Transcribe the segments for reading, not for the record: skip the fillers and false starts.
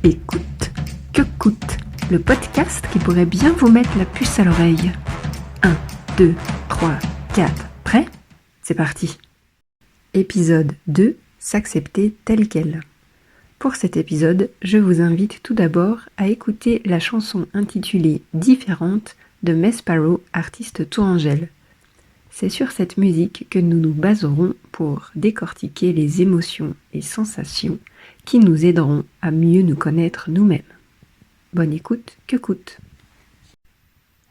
Écoute, que coûte, le podcast qui pourrait bien vous mettre la puce à l'oreille. 1, 2, 3, 4, prêt ? C'est parti. Épisode 2, s'accepter tel quel. Pour cet épisode, je vous invite tout d'abord à écouter la chanson intitulée « Différente » de Mesparrow, artiste tourangelle. C'est sur cette musique que nous nous baserons pour décortiquer les émotions et sensations qui nous aideront à mieux nous connaître nous-mêmes. Bonne écoute, que coûte.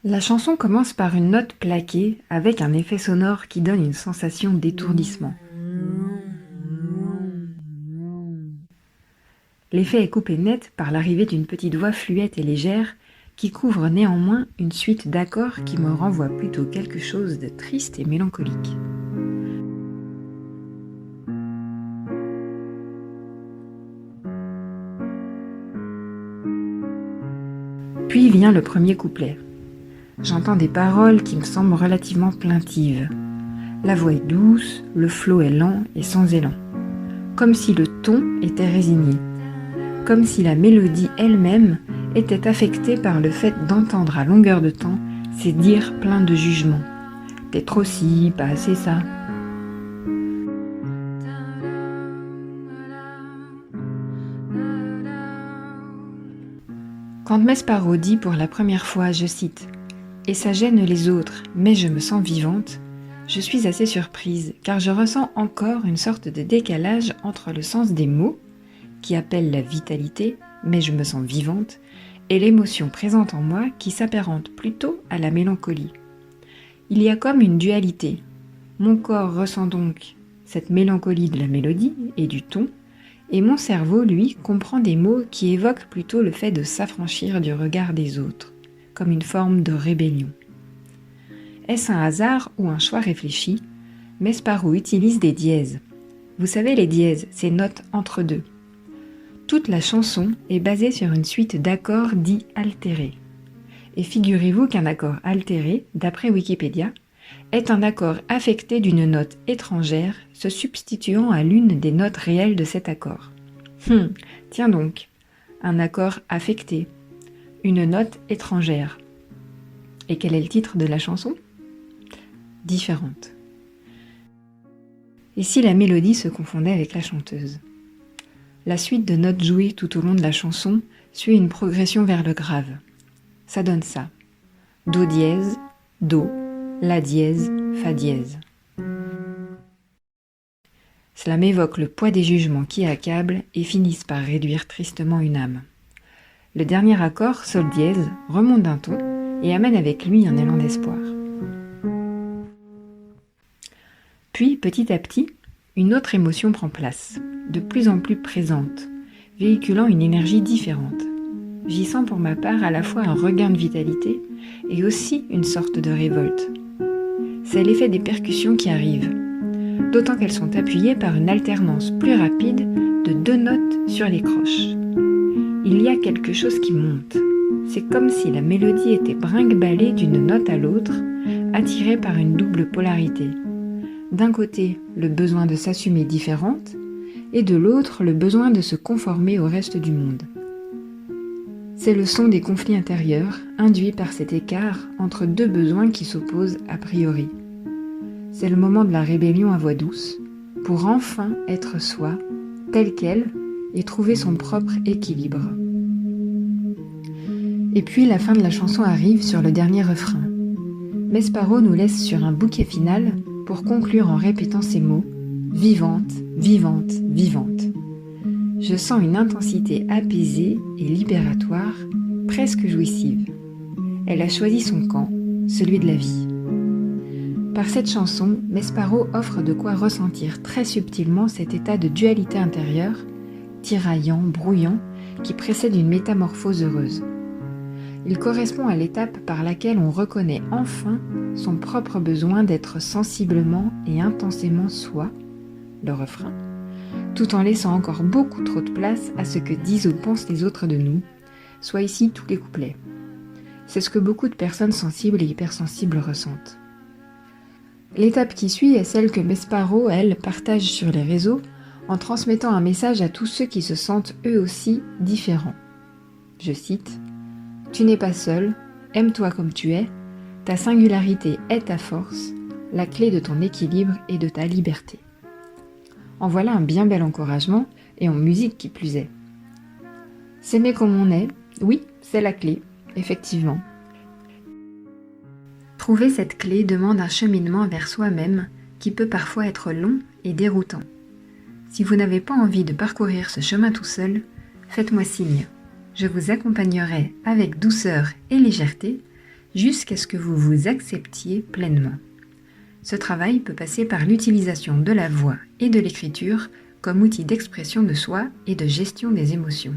La chanson commence par une note plaquée avec un effet sonore qui donne une sensation d'étourdissement. L'effet est coupé net par l'arrivée d'une petite voix fluette et légère qui couvre néanmoins une suite d'accords qui me renvoie plutôt quelque chose de triste et mélancolique. Puis vient le premier couplet. J'entends des paroles qui me semblent relativement plaintives. La voix est douce, le flot est lent et sans élan. Comme si le ton était résigné. Comme si la mélodie elle-même était affectée par le fait d'entendre à longueur de temps ces dires pleins de jugement. T'es trop ci, pas assez ça. Quand Mesparrow dit pour la première fois, je cite, « Et ça gêne les autres, mais je me sens vivante », je suis assez surprise, car je ressens encore une sorte de décalage entre le sens des mots, qui appelle la vitalité, mais je me sens vivante, et l'émotion présente en moi qui s'apparente plutôt à la mélancolie. Il y a comme une dualité. Mon corps ressent donc cette mélancolie de la mélodie et du ton, et mon cerveau, lui, comprend des mots qui évoquent plutôt le fait de s'affranchir du regard des autres, comme une forme de rébellion. Est-ce un hasard ou un choix réfléchi ? Mesparrow utilise des dièses. Vous savez, les dièses, ces notes entre deux. Toute la chanson est basée sur une suite d'accords dits altérés. Et figurez-vous qu'un accord altéré, d'après Wikipédia, est un accord affecté d'une note étrangère se substituant à l'une des notes réelles de cet accord. Tiens donc, un accord affecté, une note étrangère. Et quel est le titre de la chanson ? Différente. Et si la mélodie se confondait avec la chanteuse ? La suite de notes jouées tout au long de la chanson suit une progression vers le grave. Ça donne ça. Do dièse, Do, La dièse, Fa dièse. Cela m'évoque le poids des jugements qui accablent et finissent par réduire tristement une âme. Le dernier accord, Sol dièse, remonte d'un ton et amène avec lui un élan d'espoir. Puis, petit à petit, une autre émotion prend place, de plus en plus présente, véhiculant une énergie différente. J'y sens pour ma part à la fois un regain de vitalité et aussi une sorte de révolte. C'est l'effet des percussions qui arrivent, d'autant qu'elles sont appuyées par une alternance plus rapide de deux notes sur les croches. Il y a quelque chose qui monte. C'est comme si la mélodie était brinque-ballée d'une note à l'autre, attirée par une double polarité. D'un côté, le besoin de s'assumer différente, et de l'autre, le besoin de se conformer au reste du monde. C'est le son des conflits intérieurs, induits par cet écart entre deux besoins qui s'opposent a priori. C'est le moment de la rébellion à voix douce, pour enfin être soi, tel quel, et trouver son propre équilibre. Et puis la fin de la chanson arrive sur le dernier refrain. Mesparrow nous laisse sur un bouquet final pour conclure en répétant ces mots « Vivante, vivante, vivante ». Je sens une intensité apaisée et libératoire, presque jouissive. Elle a choisi son camp, celui de la vie. Par cette chanson, Mesparrow offre de quoi ressentir très subtilement cet état de dualité intérieure, tiraillant, brouillant, qui précède une métamorphose heureuse. Il correspond à l'étape par laquelle on reconnaît enfin son propre besoin d'être sensiblement et intensément soi, le refrain, tout en laissant encore beaucoup trop de place à ce que disent ou pensent les autres de nous, soit ici tous les couplets. C'est ce que beaucoup de personnes sensibles et hypersensibles ressentent. L'étape qui suit est celle que Mesparrow, elle, partage sur les réseaux en transmettant un message à tous ceux qui se sentent eux aussi différents. Je cite « Tu n'es pas seul, aime-toi comme tu es, ta singularité est ta force, la clé de ton équilibre et de ta liberté. » En voilà un bien bel encouragement, et en musique qui plus est. S'aimer comme on est, oui, c'est la clé, effectivement. Trouver cette clé demande un cheminement vers soi-même qui peut parfois être long et déroutant. Si vous n'avez pas envie de parcourir ce chemin tout seul, faites-moi signe. Je vous accompagnerai avec douceur et légèreté jusqu'à ce que vous vous acceptiez pleinement. Ce travail peut passer par l'utilisation de la voix et de l'écriture comme outil d'expression de soi et de gestion des émotions.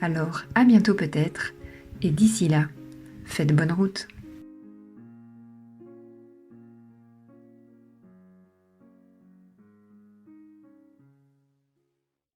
Alors, à bientôt peut-être, et d'ici là, faites bonne route.